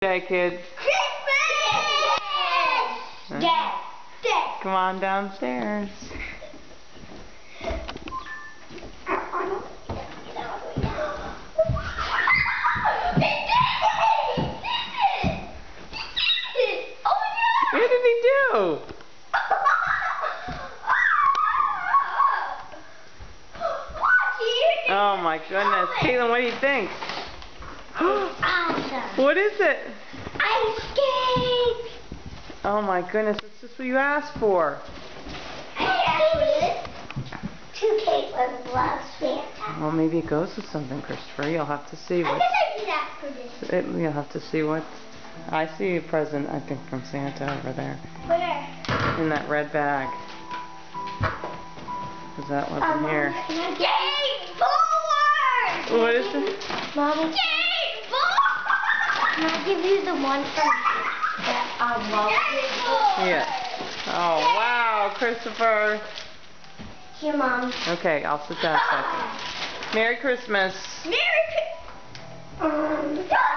Okay, kids. Christmas! Dad. Come on downstairs. What did he do? Oh my goodness. Caitlin, what do you think? Awesome. What is it? Ice skate. Oh my goodness, it's just what you asked for. I asked for this. Two Caitlin loves Santa. Well, maybe it goes with something, Christopher. You'll have to see I what. guess I did ask for this. You'll have to see what. I see a present, I think, from Santa over there. Where? In that red bag. Is that what's in here? Game forward! What is it? Mommy. Game forward! Can I give you the one from that Walt? Yeah. Oh, wow, Christopher. Here, Mom. Okay, I'll sit down a second. Merry Christmas. Merry Christmas!